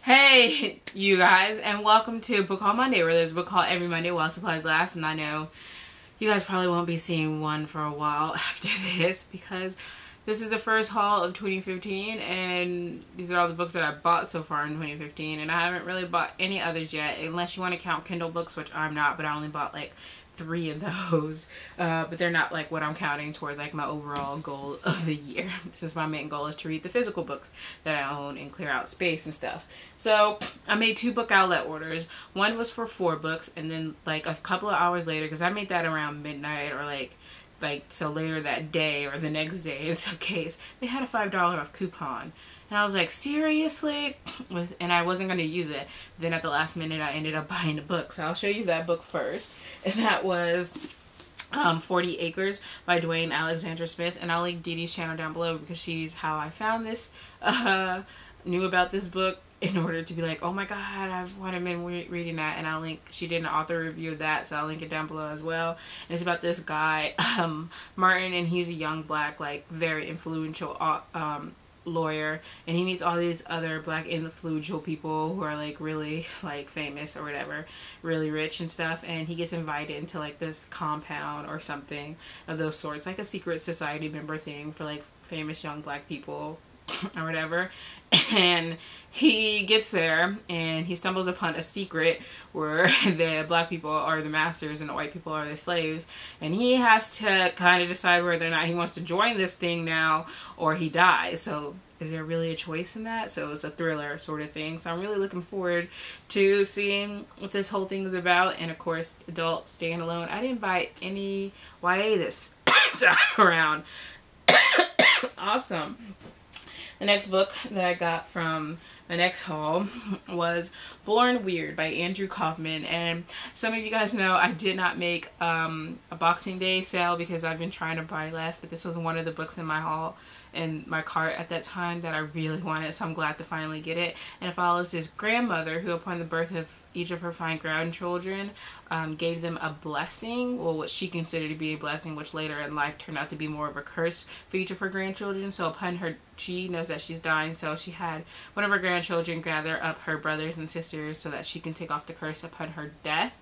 Hey, you guys, and welcome to Book Haul Monday, where there's a book haul every Monday while supplies last. And I know you guys probably won't be seeing one for a while after this because this is the first haul of 2015, and these are all the books that I bought so far in 2015. And I haven't really bought any others yet, unless you want to count Kindle books, which I'm not, but I only bought like 3 of those, but they're not like what I'm counting towards like my overall goal of the year, since my main goal is to read the physical books that I own and clear out space and stuff. So I made 2 book outlet orders. One was for 4 books, and then like a couple of hours later, because I made that around midnight or like so later that day or the next day in some case, they had a $5 off coupon. And I was like, seriously? And I wasn't going to use it. Then at the last minute, I ended up buying the book. So I'll show you that book first. And that was 40 Acres by Dwayne Alexander Smith. And I'll link Dee Dee's channel down below because she's how I found this, knew about this book in order to be like, oh my god, I've been reading that. And I'll link, she did an author review of that, so I'll link it down below as well. And it's about this guy, Martin, and he's a young black, like very influential lawyer, and he meets all these other black influential people who are like really like famous or whatever, really rich and stuff, and he gets invited into like this compound or something of those sorts, like a secret society member thing for like famous young black people or whatever. And he gets there and he stumbles upon a secret where the black people are the masters and the white people are the slaves, and he has to kind of decide whether or not he wants to join this thing now or he dies. So is there really a choice in that? So it's a thriller sort of thing. So I'm really looking forward to seeing what this whole thing is about. And of course, adult standalone. I didn't buy any YA this time around. Awesome. The next book that I got from the next haul was Born Weird by Andrew Kaufman. And some of you guys know I did not make a Boxing Day sale because I've been trying to buy less, but this was one of the books in my haul in my cart at that time that I really wanted, so I'm glad to finally get it. And it follows this grandmother who, upon the birth of each of her 5 grandchildren, gave them a blessing, well, what she considered to be a blessing, which later in life turned out to be more of a curse for each of her grandchildren. So upon her, she knows that she's dying, so she had one of her grandchildren gather up her brothers and sisters so that she can take off the curse upon her death.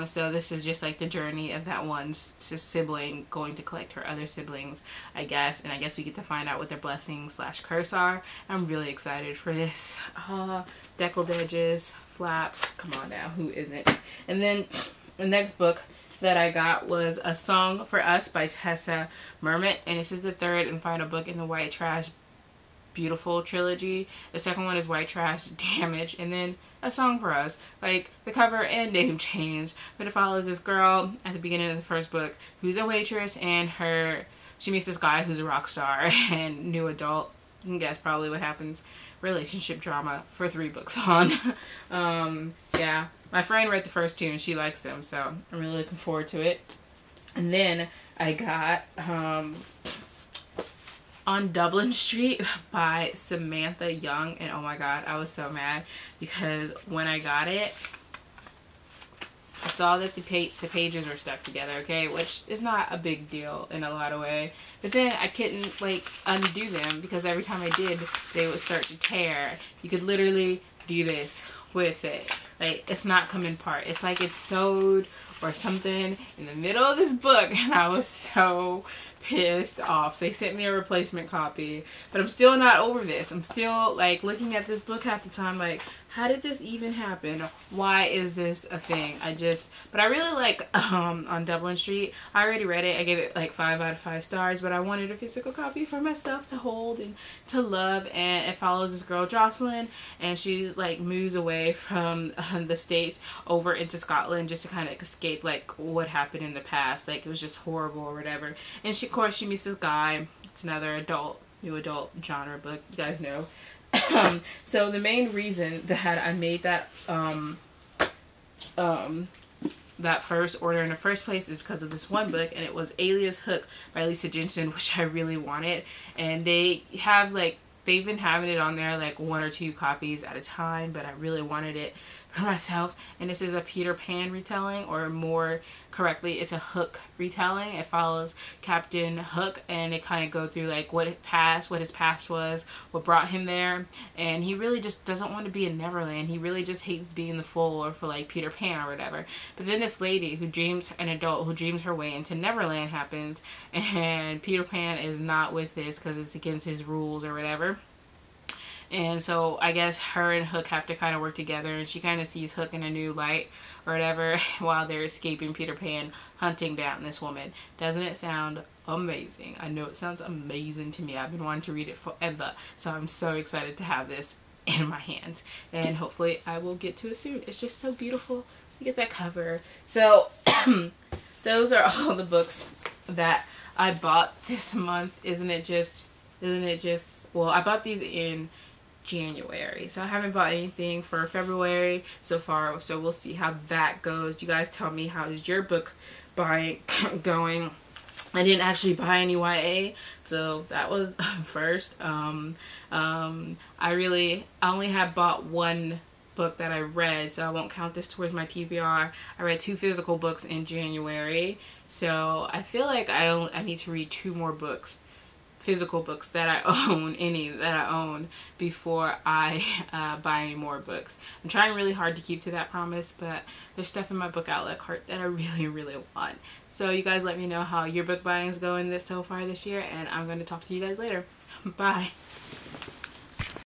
So this is just like the journey of that one sibling going to collect her other siblings, I guess. And I guess we get to find out what their blessings / curse are. I'm really excited for this. Deckled edges, flaps, come on now, who isn't? And then the next book that I got was A Song for Us by Tessa Mermet, and this is the 3rd and final book in the White Trash Beautiful trilogy. The second one is White Trash Damage, and then A Song for Us. Like, the cover and name change, but it follows this girl at the beginning of the first book who's a waitress, and she meets this guy who's a rock star and new adult. You can guess probably what happens. Relationship drama for 3 books on. Yeah, my friend read the first 2 and she likes them, so I'm really looking forward to it. And then I got On Dublin Street by Samantha Young, and oh my god, I was so mad because when I got it, I saw that the pages were stuck together, okay, which is not a big deal in a lot of ways. But then I couldn't like undo them because every time I did, they would start to tear. You could literally do this with it. Like, it's not coming apart. It's like it's sewed or something in the middle of this book, and I was so pissed off. They sent me a replacement copy, but I'm still not over this. I'm still like looking at this book half the time like, how did this even happen? Why is this a thing? But I really like On Dublin Street. I already read it. I gave it like 5 out of 5 stars, but I wanted a physical copy for myself to hold and to love. And it follows this girl Jocelyn, and she's like moves away from the States over into Scotland just to kind of escape like what happened in the past. Like, it was just horrible or whatever. And of course she meets this guy. It's another new adult genre book, you guys know. So the main reason that I made that that first order in the first place is because of this one book, and it was Alias Hook by Lisa Jensen, which I really wanted. And they have like they've been having it on there like 1 or 2 copies at a time, but I really wanted it for myself. And this is a Peter Pan retelling, or more correctly, it's a Hook retelling. It follows Captain Hook, and it kind of go through like what his past was, what brought him there, and he really just doesn't want to be in Neverland. He really just hates being the fool, or for like Peter Pan or whatever. But then this lady who dreams, an adult who dreams her way into Neverland happens, and Peter Pan is not with this because it's against his rules or whatever. And so I guess her and Hook have to kind of work together, and she kind of sees Hook in a new light or whatever while they're escaping Peter Pan, hunting down this woman. Doesn't it sound amazing? I know it sounds amazing to me. I've been wanting to read it forever, so I'm so excited to have this in my hands, and hopefully I will get to it soon. It's just so beautiful. You get that cover. So those are all the books that I bought this month. Isn't it just, well, I bought these in January, so I haven't bought anything for February so far, so we'll see how that goes. You guys tell me, how is your book buying going? I didn't actually buy any YA, so that was first. I only had bought one book that I read, so I won't count this towards my TBR. I read 2 physical books in January, so I feel like I need to read 2 more books, physical books that I own, before I buy any more books. I'm trying really hard to keep to that promise, but there's stuff in my book outlet cart that I really want. So you guys let me know how your book buying is going so far this year, and I'm going to talk to you guys later. Bye.